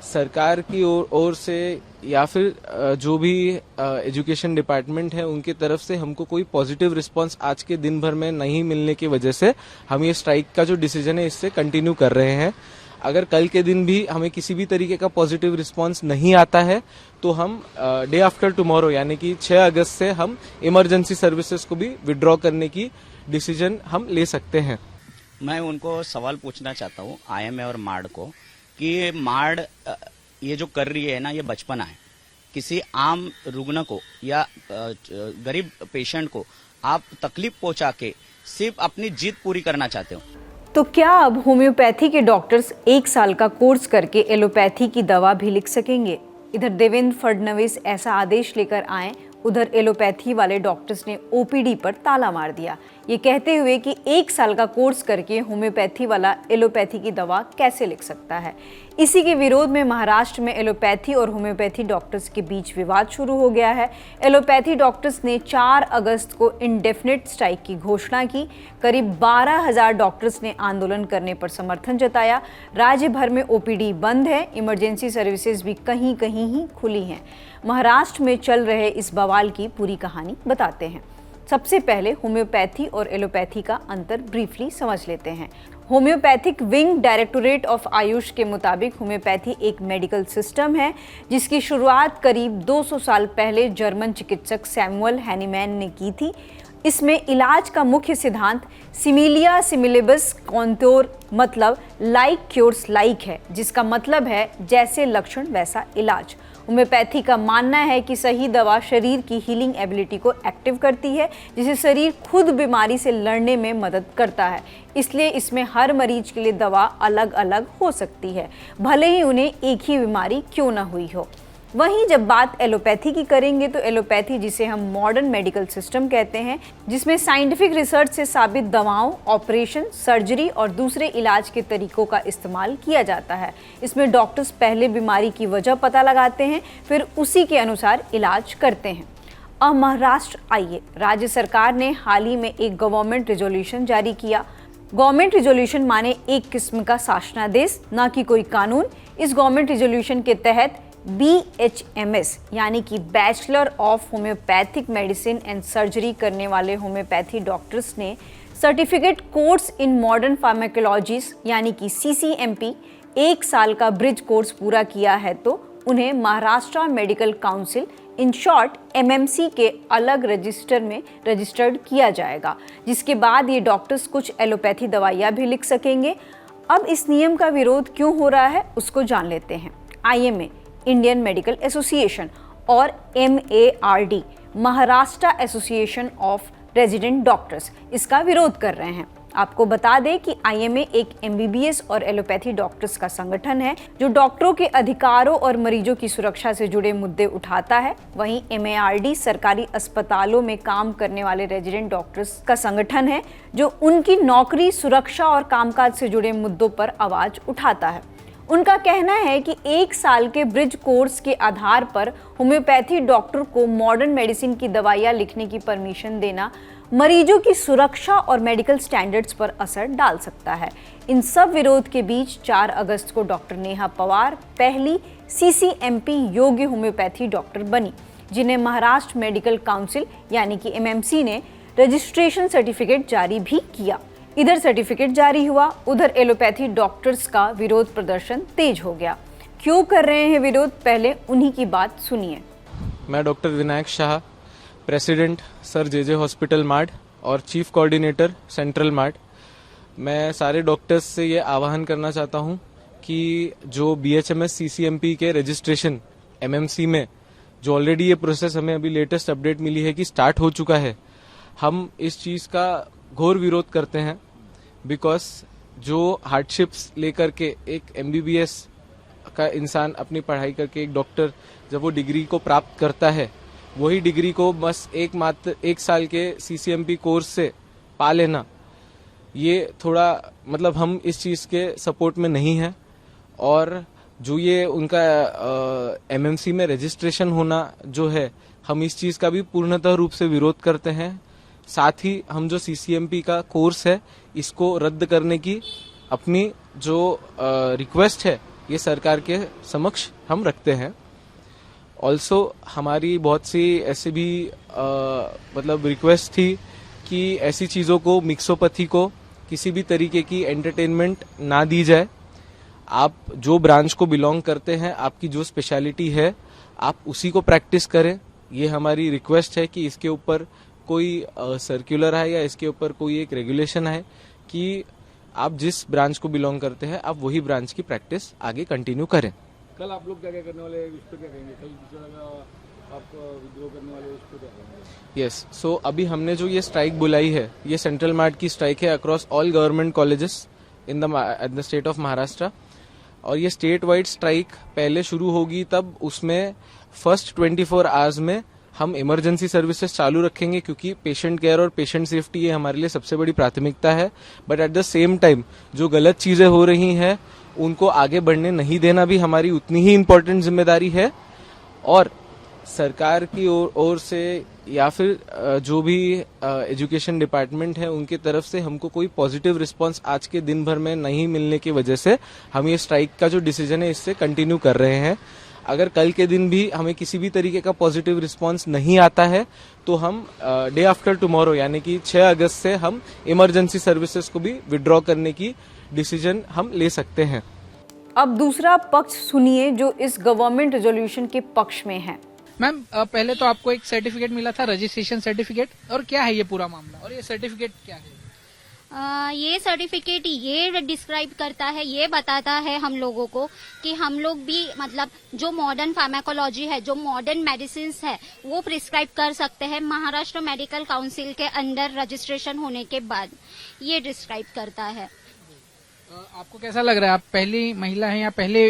सरकार की ओर से या फिर जो भी एजुकेशन डिपार्टमेंट है उनकी तरफ से हमको कोई पॉजिटिव रिस्पांस आज के दिन भर में नहीं मिलने की वजह से हम ये स्ट्राइक का जो डिसीजन है इससे कंटिन्यू कर रहे हैं। अगर कल के दिन भी हमें किसी भी तरीके का पॉजिटिव रिस्पांस नहीं आता है तो हम डे आफ्टर टुमारो यानी कि 6 अगस्त से हम इमरजेंसी सर्विसेज को भी विड्रॉ करने की डिसीजन हम ले सकते हैं। मैं उनको सवाल पूछना चाहता हूँ आईएमए और मार्ड को कि मार्ड ये जो कर रही है ना, ये बचपना है। किसी आम रुग्ण को या गरीब पेशेंट को आप तकलीफ पहुंचा के सिर्फ अपनी जीत पूरी करना चाहते हो। तो क्या अब होम्योपैथी के डॉक्टर्स 1 साल का कोर्स करके एलोपैथी की दवा भी लिख सकेंगे? इधर देवेंद्र फडणवीस ऐसा आदेश लेकर आए, उधर एलोपैथी वाले डॉक्टर्स ने ओपीडी पर ताला मार दिया, ये कहते हुए कि 1 साल का कोर्स करके होम्योपैथी वाला एलोपैथी की दवा कैसे लिख सकता है। इसी के विरोध में महाराष्ट्र में एलोपैथी और होम्योपैथी डॉक्टर्स के बीच विवाद शुरू हो गया है। एलोपैथी डॉक्टर्स ने 4 अगस्त को इंडेफिनिट स्ट्राइक की घोषणा की। करीब 12,000 डॉक्टर्स ने आंदोलन करने पर समर्थन जताया। राज्य भर में ओपीडी बंद है, इमरजेंसी सर्विसेज भी कहीं कहीं ही खुली हैं। महाराष्ट्र में चल रहे इस बवाल की पूरी कहानी बताते हैं। सबसे पहले होम्योपैथी और एलोपैथी का अंतर ब्रीफली समझ लेते हैं। Homeopathic wing directorate of Ayush के मुताबिक होम्योपैथी एक मेडिकल सिस्टम है जिसकी शुरुआत करीब 200 साल पहले जर्मन चिकित्सक सैमुअल हैनीमैन ने की थी। इसमें इलाज का मुख्य सिद्धांत सिमिलिया सिमिलिबस कॉन्टोर मतलब लाइक क्योर्स लाइक है, जिसका मतलब है जैसे लक्षण वैसा इलाज। होम्योपैथी का मानना है कि सही दवा शरीर की हीलिंग एबिलिटी को एक्टिव करती है, जिसे शरीर खुद बीमारी से लड़ने में मदद करता है। इसलिए इसमें हर मरीज के लिए दवा अलग अलग हो सकती है, भले ही उन्हें एक ही बीमारी क्यों ना हुई हो। वहीं जब बात एलोपैथी की करेंगे तो एलोपैथी, जिसे हम मॉडर्न मेडिकल सिस्टम कहते हैं, जिसमें साइंटिफिक रिसर्च से साबित दवाओं, ऑपरेशन, सर्जरी और दूसरे इलाज के तरीकों का इस्तेमाल किया जाता है। इसमें डॉक्टर्स पहले बीमारी की वजह पता लगाते हैं, फिर उसी के अनुसार इलाज करते हैं। अब महाराष्ट्र आइए, राज्य सरकार ने हाल ही में एक गवर्नमेंट रिजोल्यूशन जारी किया। गवर्नमेंट रिजोल्यूशन माने एक किस्म का शासनादेश, ना कि कोई कानून। इस गवर्नमेंट रिजोल्यूशन के तहत BHMS यानी कि bachelor of homeopathic medicine and surgery करने वाले होम्योपैथी डॉक्टर्स ने सर्टिफिकेट कोर्स इन मॉडर्न फार्माकोलॉजीज यानी कि CCMP 1 साल का ब्रिज कोर्स पूरा किया है तो उन्हें Maharashtra medical council in short MMC के अलग रजिस्टर में रजिस्टर्ड किया जाएगा, जिसके बाद ये डॉक्टर्स कुछ एलोपैथी दवाइयाँ भी लिख सकेंगे। अब इस नियम का विरोध क्यों हो रहा है उसको जान लेते हैं। IMA इंडियन मेडिकल एसोसिएशन और MARD Maharashtra association of resident doctors इसका विरोध कर रहे हैं। आपको बता दें कि IMA एक MBBS और एलोपैथी डॉक्टर्स का संगठन है जो डॉक्टरों के अधिकारों और मरीजों की सुरक्षा से जुड़े मुद्दे उठाता है। वहीं MARD सरकारी अस्पतालों में काम करने वाले रेजिडेंट डॉक्टर्स का संगठन है जो उनकी नौकरी, सुरक्षा और कामकाज से जुड़े मुद्दों पर आवाज उठाता है। उनका कहना है कि 1 साल के ब्रिज कोर्स के आधार पर होम्योपैथी डॉक्टर को मॉडर्न मेडिसिन की दवाइयाँ लिखने की परमिशन देना मरीजों की सुरक्षा और मेडिकल स्टैंडर्ड्स पर असर डाल सकता है। इन सब विरोध के बीच 4 अगस्त को डॉक्टर नेहा पवार पहली CCMP योग्य होम्योपैथी डॉक्टर बनी, जिन्हें महाराष्ट्र मेडिकल काउंसिल यानी कि MMC ने रजिस्ट्रेशन सर्टिफिकेट जारी भी किया। इधर सर्टिफिकेट जारी हुआ, उधर एलोपैथी डॉक्टर्स का विरोध प्रदर्शन तेज हो गया। क्यों कर रहे हैं विरोध, पहले उन्हीं की बात सुनिए। मैं doctor Vinayak Shah, president sir JJ hospital MARD और चीफ कोऑर्डिनेटर सेंट्रल मार्ड। मैं सारे डॉक्टर्स से ये आह्वान करना चाहता हूँ कि जो BHMS CCMP के रजिस्ट्रेशन MMC में जो ऑलरेडी ये प्रोसेस हमें अभी लेटेस्ट अपडेट मिली है कि स्टार्ट हो चुका है, हम इस चीज़ का घोर विरोध करते हैं। बिकॉज जो हार्डशिप्स लेकर के एक MBBS का इंसान अपनी पढ़ाई करके एक डॉक्टर जब वो डिग्री को प्राप्त करता है, वही डिग्री को बस मात्र 1 साल के CCMP कोर्स से पा लेना, ये थोड़ा मतलब हम इस चीज़ के सपोर्ट में नहीं है। और जो ये उनका MMC में रजिस्ट्रेशन होना जो है, हम इस चीज़ का भी पूर्णतः रूप से विरोध करते हैं। साथ ही हम जो CCMP का कोर्स है इसको रद्द करने की अपनी जो रिक्वेस्ट है ये सरकार के समक्ष हम रखते हैं। ऑल्सो हमारी बहुत सी ऐसी भी मतलब रिक्वेस्ट थी कि ऐसी चीज़ों को, मिक्सोपैथी को किसी भी तरीके की एंटरटेनमेंट ना दी जाए। आप जो ब्रांच को बिलोंग करते हैं, आपकी जो स्पेशलिटी है, आप उसी को प्रैक्टिस करें। ये हमारी रिक्वेस्ट है कि इसके ऊपर कोई सर्कुलर है या इसके ऊपर कोई एक रेगुलेशन है कि आप जिस ब्रांच को बिलोंग करते हैं आप वही ब्रांच की प्रैक्टिस आगे कंटिन्यू करें। कल आप लोग क्या क्या करने वाले हैं, इस पर क्या कहेंगे? कल दूसरा आप विद्रोह करने वाले हैं, इस पर क्या कहेंगे? यस, सो अभी हमने जो ये स्ट्राइक बुलाई है, ये सेंट्रल मार्ट की स्ट्राइक है across all government colleges in the state of Maharashtra. और ये स्टेट वाइड स्ट्राइक पहले शुरू होगी, तब उसमें फर्स्ट 24 आवर्स में हम इमरजेंसी सर्विसेज चालू रखेंगे, क्योंकि पेशेंट केयर और पेशेंट सेफ्टी ये हमारे लिए सबसे बड़ी प्राथमिकता है। But at the same time जो गलत चीजें हो रही हैं उनको आगे बढ़ने नहीं देना भी हमारी उतनी ही इम्पोर्टेंट जिम्मेदारी है। और सरकार की ओर से या फिर जो भी एजुकेशन डिपार्टमेंट है उनकी तरफ से हमको कोई पॉजिटिव रिस्पांस आज के दिन भर में नहीं मिलने की वजह से हम ये स्ट्राइक का जो डिसीजन है इससे कंटिन्यू कर रहे हैं। अगर कल के दिन भी हमें किसी भी तरीके का पॉजिटिव रिस्पांस नहीं आता है तो हम डे आफ्टर टुमारो यानी कि 6 अगस्त से हम इमरजेंसी सर्विसेज को भी विड्रॉ करने की डिसीजन हम ले सकते हैं। अब दूसरा पक्ष सुनिए जो इस गवर्नमेंट रेजोल्यूशन के पक्ष में है। मैम, पहले तो आपको एक सर्टिफिकेट मिला था, रजिस्ट्रेशन सर्टिफिकेट, और क्या है ये पूरा मामला और ये सर्टिफिकेट क्या है? ये सर्टिफिकेट ये डिस्क्राइब करता है, ये बताता है हम लोगों को कि हम लोग भी मतलब जो मॉडर्न फार्माकोलॉजी है, जो मॉडर्न मेडिसिन है वो प्रिस्क्राइब कर सकते हैं महाराष्ट्र मेडिकल काउंसिल के अंडर रजिस्ट्रेशन होने के बाद। ये डिस्क्राइब करता है। आपको कैसा लग रहा है? आप पहली महिला हैं या पहले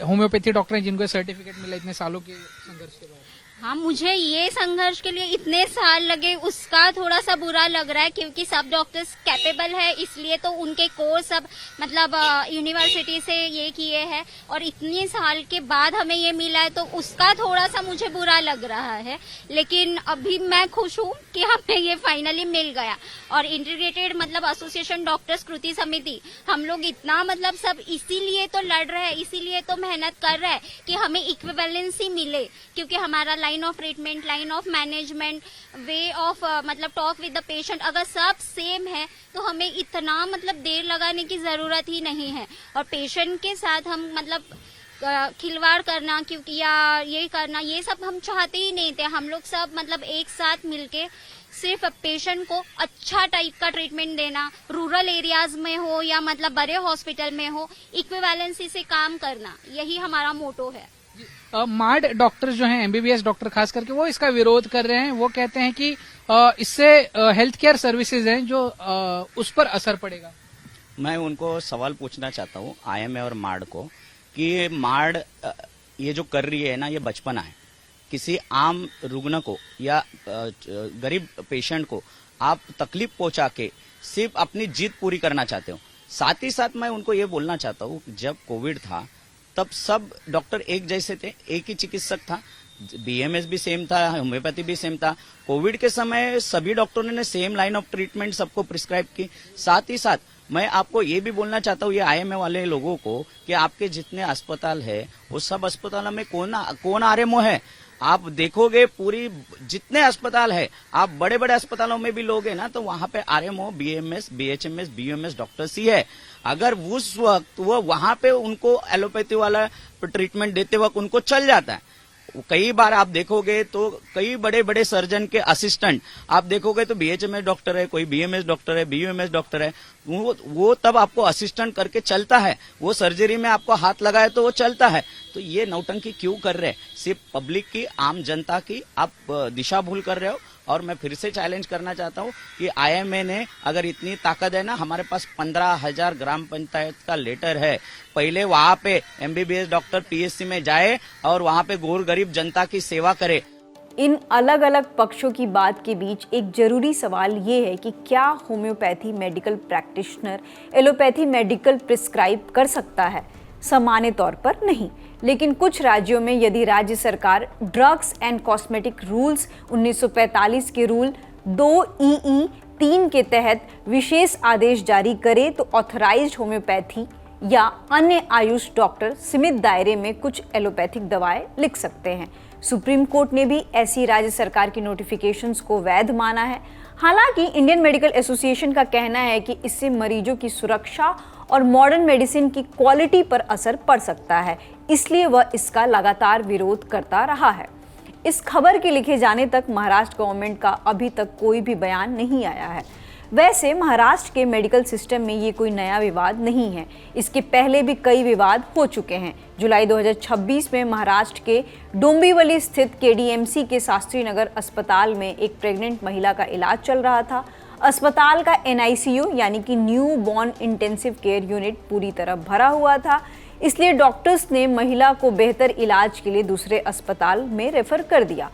होम्योपैथी डॉक्टर हैं जिनको सर्टिफिकेट मिला इतने सालों के संघर्ष के बाद? हाँ, मुझे ये संघर्ष के लिए इतने साल लगे उसका थोड़ा सा बुरा लग रहा है, क्योंकि सब डॉक्टर्स कैपेबल है इसलिए तो उनके कोर्स सब मतलब यूनिवर्सिटी से ये किए हैं और इतने साल के बाद हमें ये मिला है तो उसका थोड़ा सा मुझे बुरा लग रहा है। लेकिन अभी मैं खुश हूँ कि हमें ये फाइनली मिल गया। और इंटीग्रेटेड मतलब एसोसिएशन डॉक्टर्स कृति समिति, हम लोग इतना मतलब सब इसीलिए तो लड़ रहे हैं, इसीलिए तो मेहनत कर रहे हैं कि हमें इक्विवेलेंसी मिले, क्योंकि हमारा line of treatment, line of management, way of मतलब टॉक विद द पेशेंट अगर सब सेम है तो हमें इतना मतलब देर लगाने की जरूरत ही नहीं है। और पेशेंट के साथ हम मतलब खिलवाड़ करना क्योंकि या ये करना, ये सब हम चाहते ही नहीं थे। हम लोग सब मतलब एक साथ मिलके सिर्फ पेशेंट को अच्छा टाइप का ट्रीटमेंट देना, रूरल एरियाज में हो या मतलब बड़े हॉस्पिटल में हो, इक्विवेलेंसी से काम करना, यही हमारा मोटो है। मार्ड डॉक्टर जो हैं, एमबीबीएस डॉक्टर खास करके, वो इसका विरोध कर रहे हैं। वो कहते हैं कि इससे हेल्थ केयर सर्विसेज हैं जो उस पर असर पड़ेगा। मैं उनको सवाल पूछना चाहता हूँ आईएमए और मार्ड को कि मार्ड ये जो कर रही है ना, ये बचपना है। किसी आम रुग्ण को या गरीब पेशेंट को आप तकलीफ पहुंचा के सिर्फ अपनी जीत पूरी करना चाहते हो। साथ ही साथ मैं उनको ये बोलना चाहता हूँ, जब कोविड था तब सब डॉक्टर एक जैसे थे, एक ही चिकित्सक था, बीएमएस भी सेम था, होम्योपैथी भी सेम था। कोविड के समय सभी डॉक्टरों ने सेम लाइन ऑफ ट्रीटमेंट सबको प्रिस्क्राइब की। साथ ही साथ मैं आपको ये भी बोलना चाहता हूँ ये आईएमए वाले लोगों को कि आपके जितने अस्पताल है वो सब अस्पतालों में कौन आरएमओ है? आप देखोगे पूरी जितने अस्पताल है, आप बड़े बड़े अस्पतालों में भी लोगे ना तो वहां पे RMO, BMS, BHMS, BUMS doctors ही है। अगर उस वक्त वो वहां पे उनको एलोपैथी वाला ट्रीटमेंट देते वक्त उनको चल जाता है। कई बार आप देखोगे तो कई बड़े बड़े सर्जन के असिस्टेंट आप देखोगे तो बीएचएमएस डॉक्टर है, कोई बीएमएस डॉक्टर है, बीयूएमएस डॉक्टर है, वो तब आपको असिस्टेंट करके चलता है। वो सर्जरी में आपको हाथ लगाए तो वो चलता है। तो ये नौटंकी क्यों कर रहे हैं? सिर्फ पब्लिक की, आम जनता की आप दिशा भूल कर रहे हो। और मैं फिर से चैलेंज करना चाहता हूँ कि आईएमए ने अगर इतनी ताकत है ना, हमारे पास 15,000 ग्राम पंचायत का लेटर है, पहले वहां पे एमबीबीएस डॉक्टर पीएससी में जाए और वहां पे गोर गरीब जनता की सेवा करे। इन अलग अलग पक्षों की बात के बीच एक जरूरी सवाल ये है कि क्या homeopathy medical practitioner allopathy medical prescribe कर सकता है? सामान्य तौर पर नहीं, लेकिन कुछ राज्यों में यदि राज्य सरकार ड्रग्स एंड कॉस्मेटिक रूल्स 1945 के रूल 2EE 3 के तहत विशेष आदेश जारी करे तो ऑथराइज्ड होम्योपैथी या अन्य आयुष डॉक्टर सीमित दायरे में कुछ एलोपैथिक दवाएं लिख सकते हैं। सुप्रीम कोर्ट ने भी ऐसी राज्य सरकार की नोटिफिकेशंस को वैध माना है। हालांकि इंडियन मेडिकल एसोसिएशन का कहना है कि इससे मरीजों की सुरक्षा और मॉडर्न मेडिसिन की क्वालिटी पर असर पड़ सकता है, इसलिए वह इसका लगातार विरोध करता रहा है। इस खबर के लिखे जाने तक महाराष्ट्र गवर्नमेंट का अभी तक कोई भी बयान नहीं आया है। वैसे महाराष्ट्र के मेडिकल सिस्टम में ये कोई नया विवाद नहीं है, इसके पहले भी कई विवाद हो चुके हैं। जुलाई 2026 में महाराष्ट्र के डोंबिवली स्थित केडीएमसी के शास्त्री नगर अस्पताल में एक प्रेग्नेंट महिला का इलाज चल रहा था। अस्पताल का NICU यानी कि new born intensive care unit पूरी तरह भरा हुआ था, इसलिए डॉक्टर्स ने महिला को बेहतर इलाज के लिए दूसरे अस्पताल में रेफर कर दिया।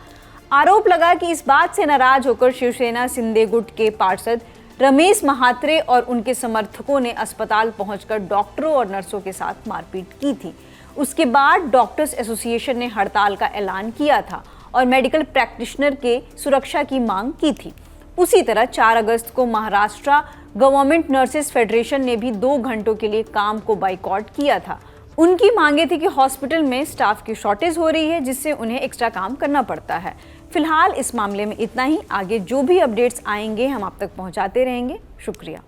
आरोप लगा कि इस बात से नाराज होकर शिवसेना शिंदे गुट के पार्षद रमेश महात्रे और उनके समर्थकों ने अस्पताल पहुंचकर डॉक्टरों और नर्सों के साथ मारपीट की थी। उसके बाद डॉक्टर्स एसोसिएशन ने हड़ताल का ऐलान किया था और मेडिकल प्रैक्टिशनर के सुरक्षा की मांग की थी। उसी तरह 4 अगस्त को महाराष्ट्र गवर्नमेंट नर्सेस फेडरेशन ने भी 2 घंटों के लिए काम को बाइकॉट किया था। उनकी मांगे थी कि हॉस्पिटल में स्टाफ की शॉर्टेज हो रही है, जिससे उन्हें एक्स्ट्रा काम करना पड़ता है। फिलहाल इस मामले में इतना ही। आगे जो भी अपडेट्स आएंगे हम आप तक पहुंचाते रहेंगे। शुक्रिया।